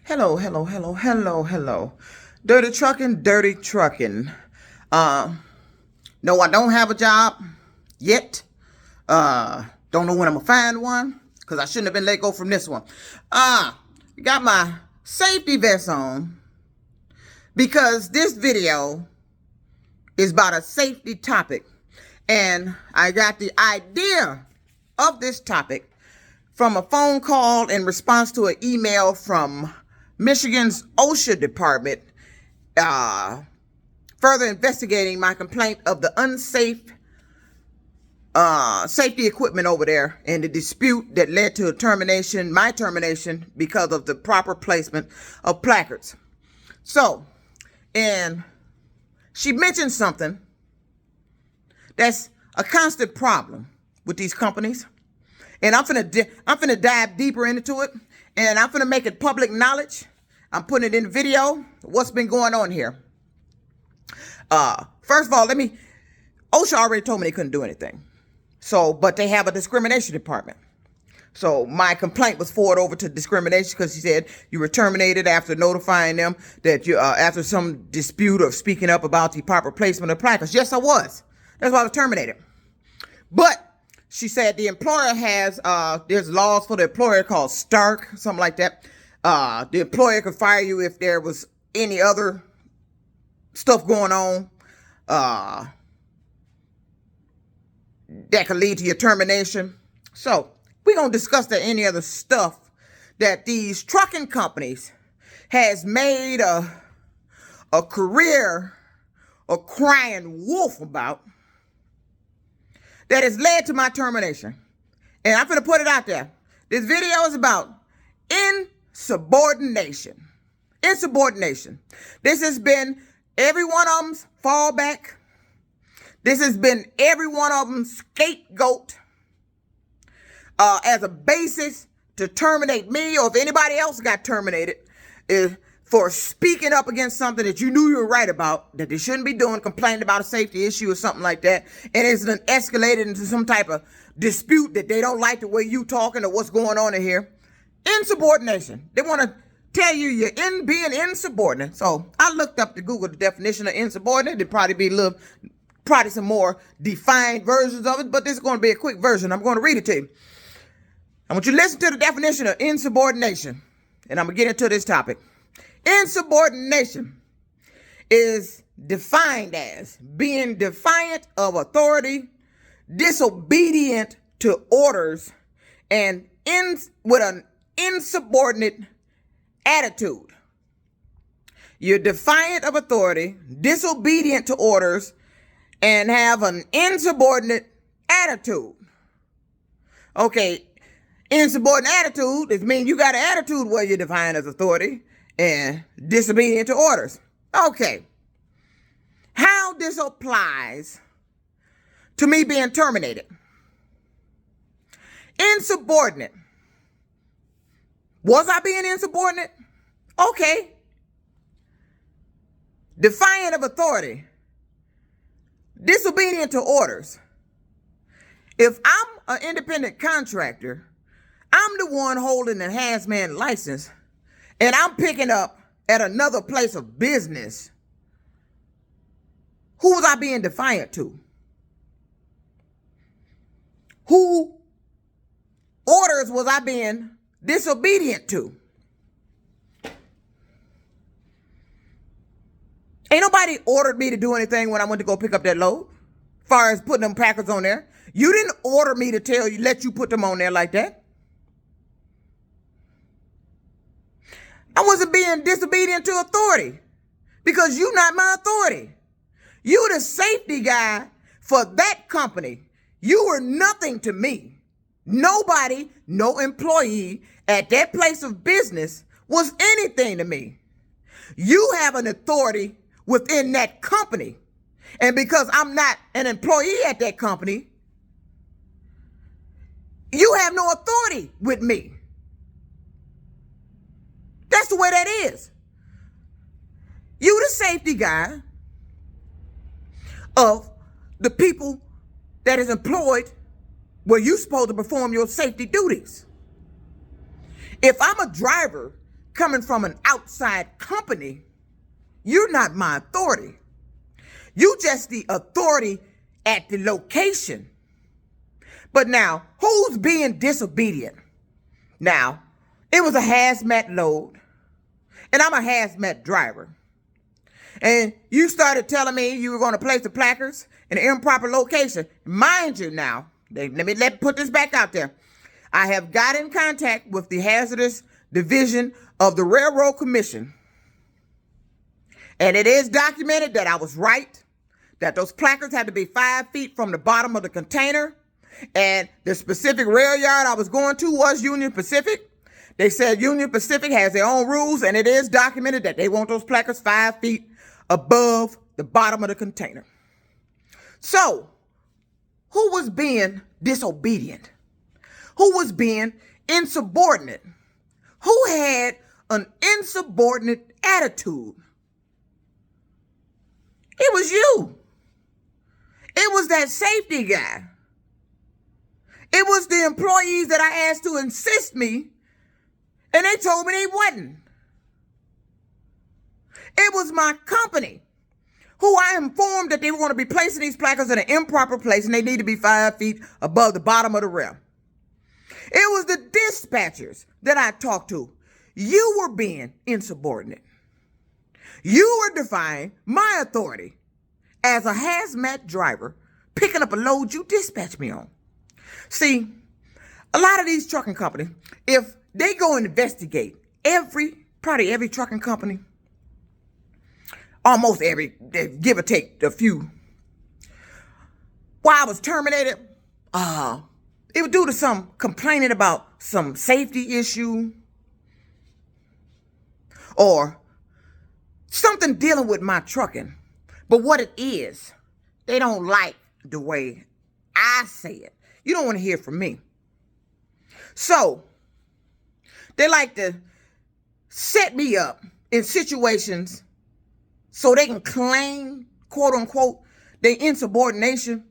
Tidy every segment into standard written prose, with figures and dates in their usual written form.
Hello, hello, hello, hello, hello. Dirty trucking, dirty trucking. No, I don't have a job yet. Don't know when I'm gonna find one because I shouldn't have been let go from this one. Got my safety vest on because this video is about a safety topic. And I got the idea of this topic from a phone call in response to an email from Michigan's OSHA department, further investigating my complaint of the unsafe safety equipment over there and the dispute that led to my termination because of the proper placement of placards. So, and she mentioned something that's a constant problem with these companies. And I'm finna dive deeper into it, and I'm finna make it public knowledge. I'm putting it in video. What's been going on here? First of all, OSHA already told me they couldn't do anything. So, but they have a discrimination department. So my complaint was forwarded over to discrimination because he said you were terminated after notifying them that you, after some dispute of speaking up about the proper placement of placards. Yes, I was. That's why I was terminated. But she said the employer has, there's laws for the employer called Stark, something like that. The employer could fire you if there was any other stuff going on that could lead to your termination. So we're going to discuss any other stuff that these trucking companies has made a career of crying wolf about that has led to my termination. And I'm going to put it out there. This video is about insubordination. Insubordination. This has been every one of them's fallback. This has been every one of them's scapegoat as a basis to terminate me, or if anybody else got terminated for speaking up against something that you knew you were right about, that they shouldn't be doing, complaining about a safety issue or something like that, and it's then escalated into some type of dispute that they don't like the way you talking or what's going on in here. Insubordination. They want to tell you you're being insubordinate. So I looked up to Google the definition of insubordinate. There'd probably some more defined versions of it, but this is going to be a quick version. I'm going to read it to you. I want you to listen to the definition of insubordination, and I'm going to get into this topic. Insubordination is defined as being defiant of authority, disobedient to orders, and with an insubordinate attitude. You're defiant of authority, disobedient to orders, and have an insubordinate attitude. Okay, insubordinate attitude means you got an attitude where you're defiant of authority and disobedient to orders. Okay. How this applies to me being terminated. Insubordinate. Was I being insubordinate? Okay. Defiant of authority. Disobedient to orders. If I'm an independent contractor, I'm the one holding the hazmat license, and I'm picking up at another place of business. Who was I being defiant to? Who orders was I being disobedient to? Ain't nobody ordered me to do anything when I went to go pick up that load. As far as putting them packers on there. You didn't order me to let you put them on there like that. I wasn't being disobedient to authority because you're not my authority. You the safety guy for that company. You were nothing to me. Nobody, no employee at that place of business was anything to me. You have an authority within that company. And because I'm not an employee at that company, you have no authority with me. That's the way that is. You the safety guy of the people that is employed where you're supposed to perform your safety duties. If I'm a driver coming from an outside company, you're not my authority. You just the authority at the location. But now, who's being disobedient? Now, it was a hazmat load, and I'm a hazmat driver. And you started telling me you were going to place the placards in an improper location. Mind you now, let me put this back out there. I have got in contact with the Hazardous Division of the Railroad Commission. And it is documented that I was right, that those placards had to be 5 feet from the bottom of the container. And the specific rail yard I was going to was Union Pacific. They said Union Pacific has their own rules, and it is documented that they want those placards 5 feet above the bottom of the container. So, who was being disobedient? Who was being insubordinate? Who had an insubordinate attitude? It was you. It was that safety guy. It was the employees that I asked to assist me, and they told me they wasn't. It was my company who I informed that they were going to be placing these placards in an improper place and they need to be 5 feet above the bottom of the rail. It was the dispatchers that I talked to. You were being insubordinate. You were defying my authority as a hazmat driver, picking up a load you dispatched me on. See, a lot of these trucking companies, if they go and investigate probably every trucking company, almost every, give or take a few, why I was terminated, it was due to some complaining about some safety issue or something dealing with my trucking. But what it is, they don't like the way I say it. You don't want to hear from me. So, they like to set me up in situations so they can claim, quote unquote, their insubordination.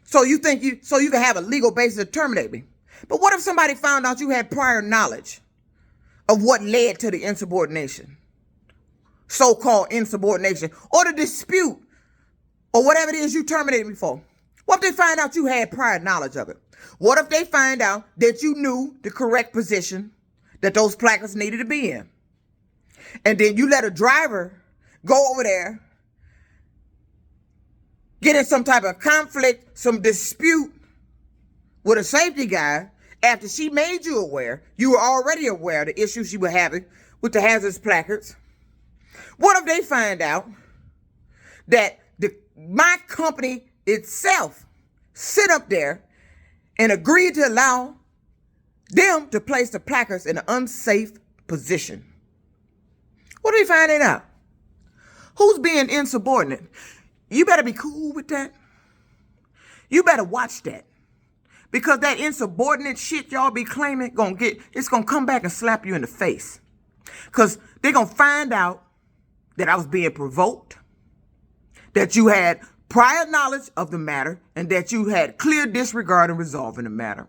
So you think you can have a legal basis to terminate me. But what if somebody found out you had prior knowledge of what led to the insubordination? So-called insubordination or the dispute or whatever it is you terminated me for. What if they find out you had prior knowledge of it? What if they find out that you knew the correct position that those placards needed to be in? And then you let a driver go over there, get in some type of conflict, some dispute with a safety guy after she made you aware. You were already aware of the issues you were having with the hazardous placards. What if they find out that my company itself sit up there and agreed to allow them to place the placards in an unsafe position? What are they finding out? Who's being insubordinate? You better be cool with that. You better watch that. Because that insubordinate shit y'all be claiming it's gonna come back and slap you in the face. Because they're gonna find out that I was being provoked, that you had prior knowledge of the matter, and that you had clear disregard in resolving the matter.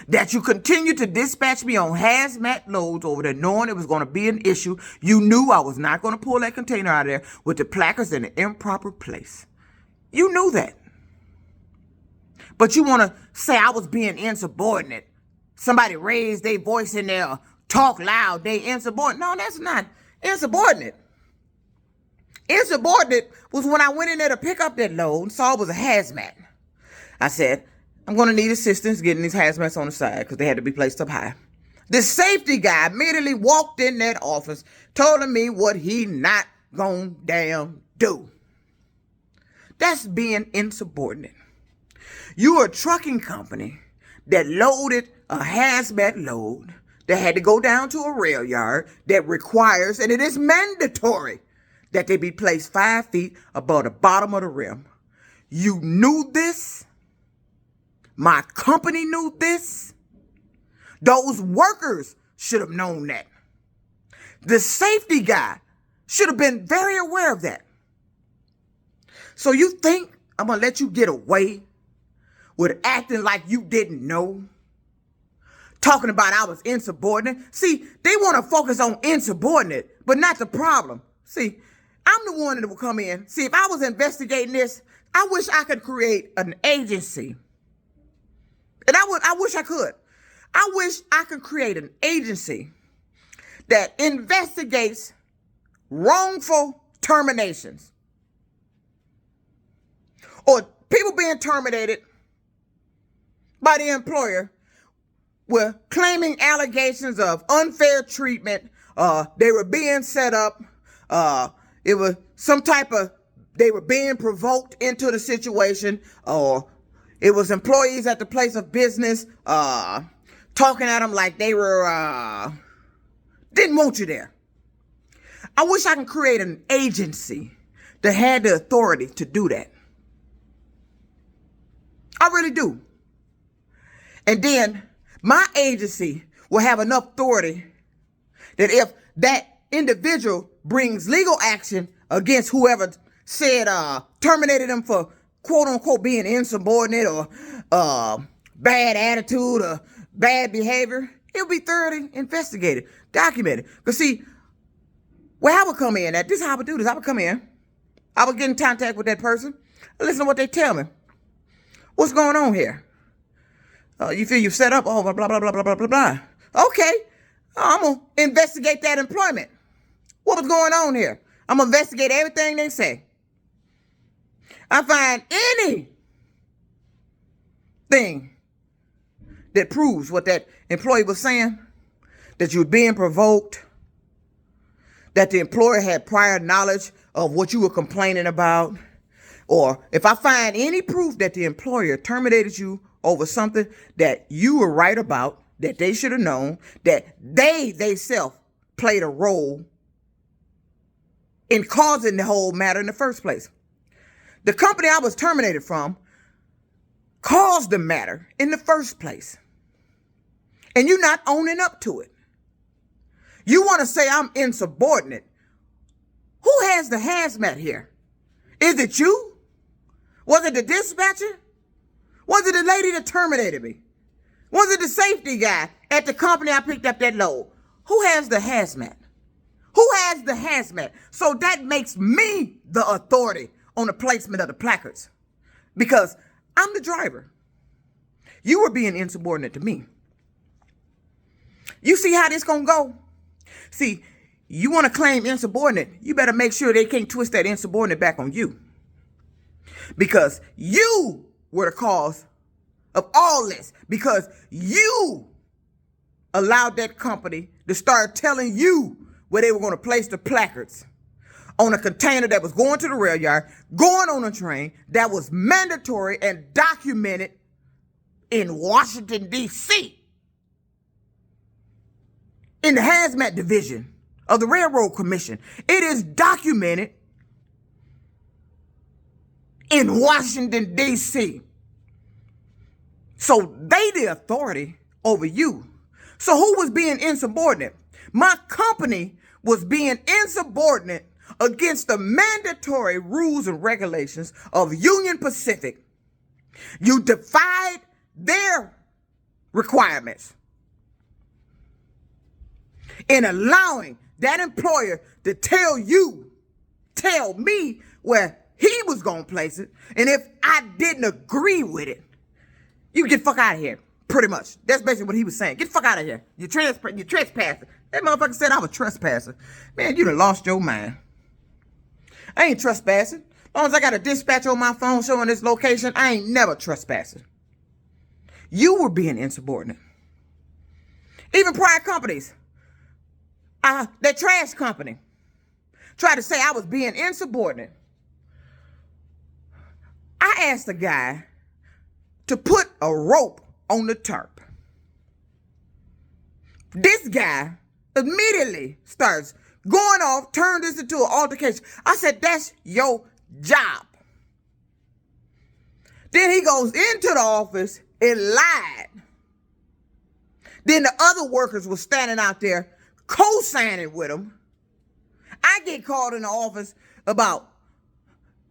That you continued to dispatch me on hazmat loads over there knowing it was going to be an issue. You knew I was not going to pull that container out of there with the placards in an improper place. You knew that. But you want to say I was being insubordinate. Somebody raised their voice in there, talk loud, they insubordinate. No, that's not insubordinate. Insubordinate was when I went in there to pick up that load and saw it was a hazmat. I said, I'm going to need assistance getting these hazmats on the side because they had to be placed up high. The safety guy immediately walked in that office, telling me what he not gonna damn do. That's being insubordinate. You're a trucking company that loaded a hazmat load that had to go down to a rail yard that requires, and it is mandatory, that they be placed 5 feet above the bottom of the rim. You knew this. My company knew this. Those workers should have known that. The safety guy should have been very aware of that. So you think I'm going to let you get away with acting like you didn't know? talking about I was insubordinate. See, they want to focus on insubordinate, but not the problem. See, I'm the one that will come in. See, if I was investigating this, I wish I could create an agency. And I wish I could. I wish I could create an agency that investigates wrongful terminations or people being terminated by the employer were claiming allegations of unfair treatment. They were being set up. It was some type of, they were being provoked into the situation, or it was employees at the place of business talking at them like they were, didn't want you there. I wish I could create an agency that had the authority to do that. I really do. And then my agency will have enough authority that if that individual brings legal action against whoever said terminated them for quote unquote being insubordinate or bad attitude or bad behavior, it'll be thoroughly investigated, documented. Because see, where I would come in at, this is how I would do this. I would come in, I would get in contact with that person, listen to what they tell me. What's going on here? You feel you're set up? Oh, blah, blah, blah, blah, blah, blah, blah. Okay, I'm going to investigate that employment. What was going on here? I'm going to investigate everything they say. I find anything that proves what that employee was saying, that you were being provoked, that the employer had prior knowledge of what you were complaining about, or if I find any proof that the employer terminated you over something that you were right about, that they should have known, that they themselves played a role in causing the whole matter in the first place. The company I was terminated from caused the matter in the first place. And you're not owning up to it. You want to say I'm insubordinate. Who has the hazmat here? Is it you? Was it the dispatcher? Was it the lady that terminated me? Was it the safety guy at the company I picked up that load? Who has the hazmat? Who has the hazmat? So that makes me the authority on the placement of the placards. Because I'm the driver. You were being insubordinate to me. You see how this gonna go? See, you want to claim insubordinate, you better make sure they can't twist that insubordinate back on you. Because you were the cause of all this. Because you allowed that company to start telling you where they were going to place the placards on a container that was going to the rail yard, going on a train that was mandatory and documented in Washington, D.C. in the hazmat division of the Railroad Commission. It is documented in Washington, D.C. So they the authority over you. So who was being insubordinate? My company was being insubordinate against the mandatory rules and regulations of Union Pacific. You defied their requirements in allowing that employer to tell me where he was going to place it. And if I didn't agree with it, you get the fuck out of here. Pretty much. That's basically what he was saying. Get the fuck out of here. You're trespassing. That motherfucker said I was trespassing. Man, you done lost your mind. I ain't trespassing. As long as I got a dispatch on my phone showing this location, I ain't never trespassing. You were being insubordinate. Even prior companies, that trash company, tried to say I was being insubordinate. I asked the guy to put a rope on the tarp. This guy immediately starts going off, turned this into an altercation. I said, that's your job. Then he goes into the office and lied. Then the other workers were standing out there co-signing with him. I get called in the office about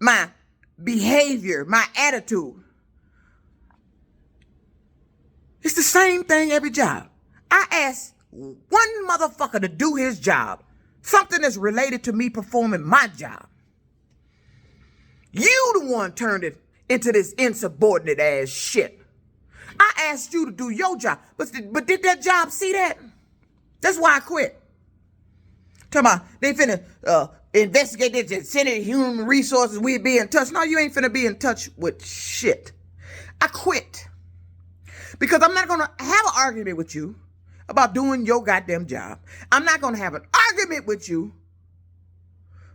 my behavior, my attitude. It's the same thing every job. I asked one motherfucker to do his job. Something that's related to me performing my job. You the one turned it into this insubordinate ass shit. I asked you to do your job. But did that job see that? That's why I quit. Talking about they finna investigate this and send it human resources. We'd be in touch. No, you ain't finna be in touch with shit. I quit. Because I'm not gonna have an argument with you about doing your goddamn job. I'm not gonna have an argument with you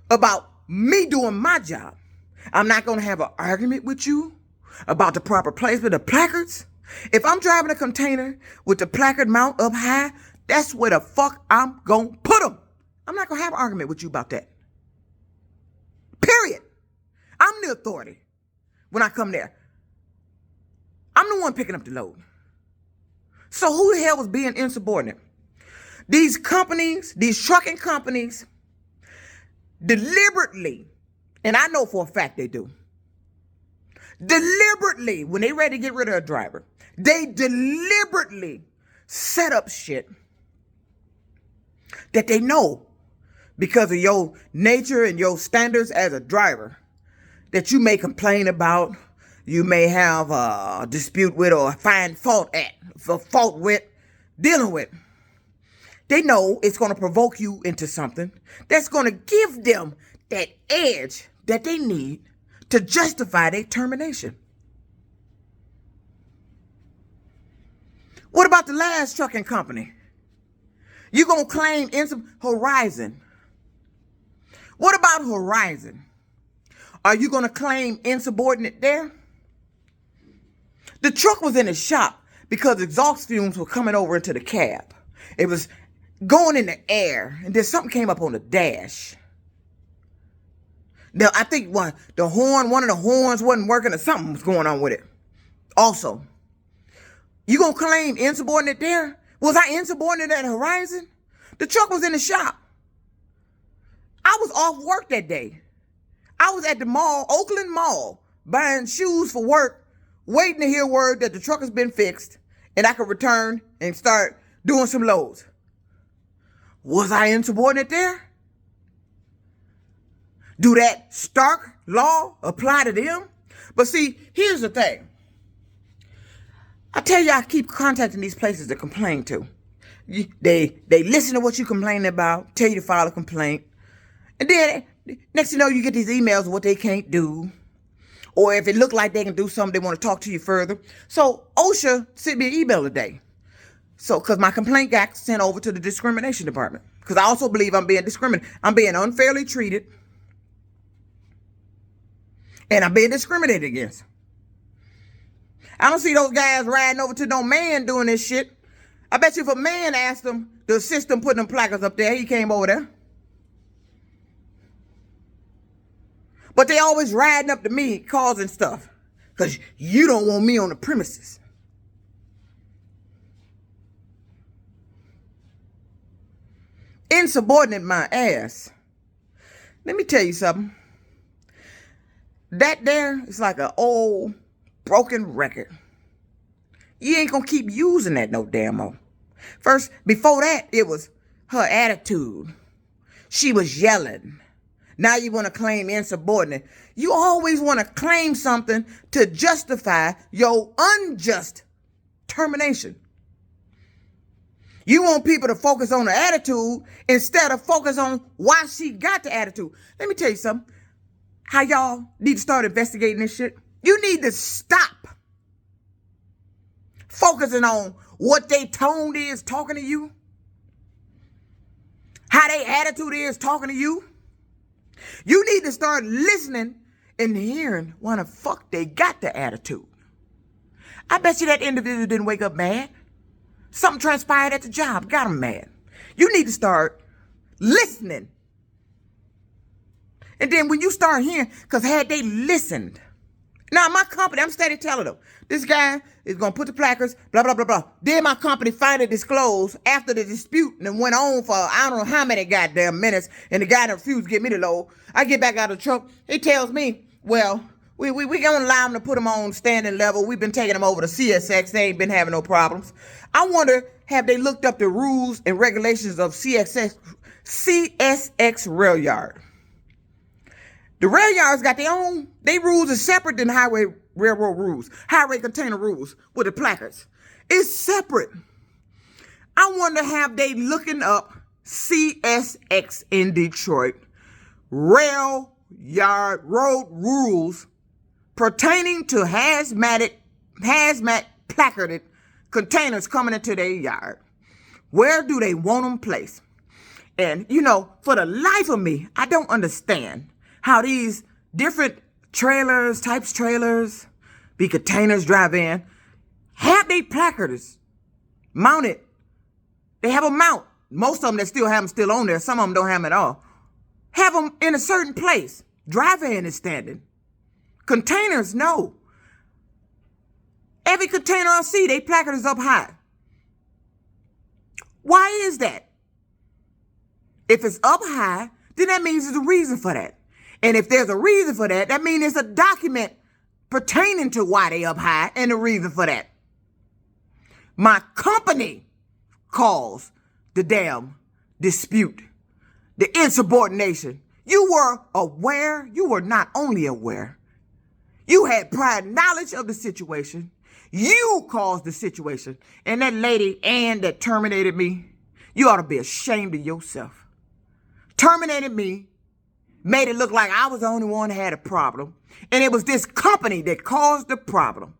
about me doing my job. I'm not gonna have an argument with you about the proper placement of placards. If I'm driving a container with the placard mount up high, that's where the fuck I'm gonna put them. I'm not gonna have an argument with you about that. Period. I'm the authority when I come there. I'm the one picking up the load. So who the hell was being insubordinate? These companies, these trucking companies, deliberately, and I know for a fact they do, deliberately, when they ready to get rid of a driver, they deliberately set up shit that they know because of your nature and your standards as a driver that you may complain about, you may have a dispute with or find fault with, dealing with. They know it's going to provoke you into something that's going to give them that edge that they need to justify their termination. What about the last trucking company? You going to claim Horizon. What about Horizon? Are you going to claim insubordinate there? The truck was in the shop because exhaust fumes were coming over into the cab. It was going in the air, and then something came up on the dash. Now, I think one of the horns wasn't working or something was going on with it. Also, you going to claim insubordinate there? Was I insubordinate at Horizon? The truck was in the shop. I was off work that day. I was at the mall, Oakland Mall, buying shoes for work, waiting to hear word that the truck has been fixed and I could return and start doing some loads. Was I insubordinate there? Do that stark law apply to them? But see, here's the thing. I tell you, I keep contacting these places to complain to. They listen to what you complaining about, tell you to file a complaint. And then next thing you know, you get these emails of what they can't do. Or if it look like they can do something, they want to talk to you further. So OSHA sent me an email today. So, because my complaint got sent over to the discrimination department. Because I also believe I'm being discriminated. I'm being unfairly treated. And I'm being discriminated against. I don't see those guys riding over to no man doing this shit. I bet you if a man asked them to assist them putting them placards up there, he came over there. But they always riding up to me causing stuff. Because you don't want me on the premises. Insubordinate my ass. Let me tell you something. That there is like an old broken record. You ain't gonna keep using that no damn more. First, before that, it was her attitude. She was yelling. Now you want to claim insubordinate. You always want to claim something to justify your unjust termination. You want people to focus on the attitude instead of focus on why she got the attitude. Let me tell you something. How y'all need to start investigating this shit. You need to stop focusing on what they tone is talking to you. How their attitude is talking to you. You need to start listening and hearing why the fuck they got the attitude. I bet you that individual didn't wake up mad. Something transpired at the job, got him mad. You need to start listening. And then when you start hearing, because had they listened. Now, my company, I'm steady telling them, this guy is going to put the placards, blah, blah, blah, blah. Then my company finally disclosed after the dispute and went on for I don't know how many goddamn minutes, and the guy refused to get me the load. I get back out of the truck. He tells me, well, We gonna allow them to put them on standing level. We've been taking them over to CSX. They ain't been having no problems. I wonder, have they looked up the rules and regulations of CSX rail yard? The rail yards got they rules are separate than highway railroad rules, highway container rules with the placards. It's separate. I wonder, have they looking up CSX in Detroit rail yard road rules pertaining to hazmat placarded containers coming into their yard? Where do they want them placed? And, for the life of me, I don't understand how these different types trailers, be containers drive in, have they placards mounted. They have a mount. Most of them that still have them still on there. Some of them don't have them at all. Have them in a certain place. Drive in is standing. Containers, no. Every container I see, they placard is up high. Why is that? If it's up high, then that means there's a reason for that. And if there's a reason for that, that means it's a document pertaining to why they up high and the reason for that. My company caused the damn dispute, the insubordination. You were aware. You were not only aware. You had prior knowledge of the situation. You caused the situation. And that lady, Ann, that terminated me, you ought to be ashamed of yourself. Terminated me, made it look like I was the only one that had a problem. And it was this company that caused the problem.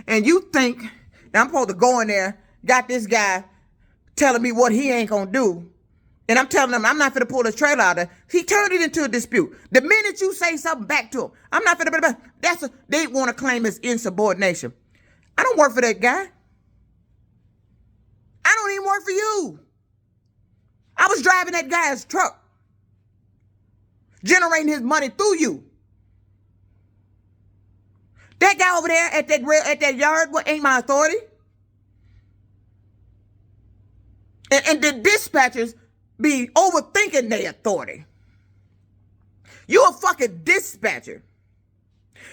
And you think that I'm supposed to go in there, got this guy telling me what he ain't gonna do. And I'm telling him I'm not finna pull this trailer out of there. He turned it into a dispute. The minute you say something back to him, I'm not finna, they want to claim it's insubordination. I don't work for that guy. I don't even work for you. I was driving that guy's truck, generating his money through you. That guy over there at that yard ain't my authority. And the dispatchers be overthinking their authority. You a fucking dispatcher.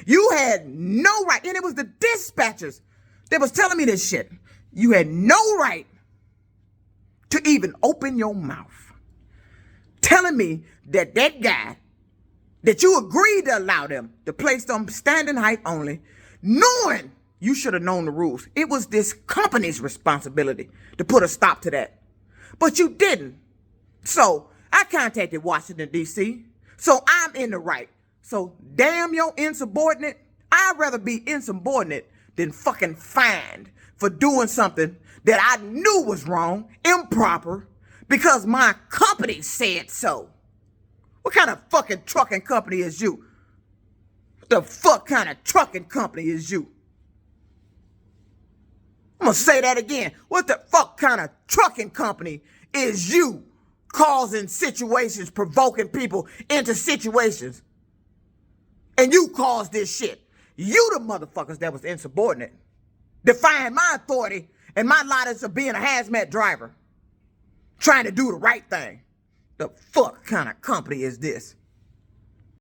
You had no right, and it was the dispatchers that was telling me this shit. You had no right to even open your mouth telling me that guy, that you agreed to allow them to place them standing height only, knowing you should have known the rules. It was this company's responsibility to put a stop to that. But you didn't. So I contacted Washington, D.C. So I'm in the right. So damn your insubordinate. I'd rather be insubordinate than fucking fined for doing something that I knew was wrong, improper, because my company said so. What kind of fucking trucking company is you? What the fuck kind of trucking company is you? I'm gonna say that again. What the fuck kind of trucking company is you, causing situations, provoking people into situations? And you caused this shit. You the motherfuckers that was insubordinate, defying my authority and my license of being a hazmat driver, trying to do the right thing. The fuck kind of company is this?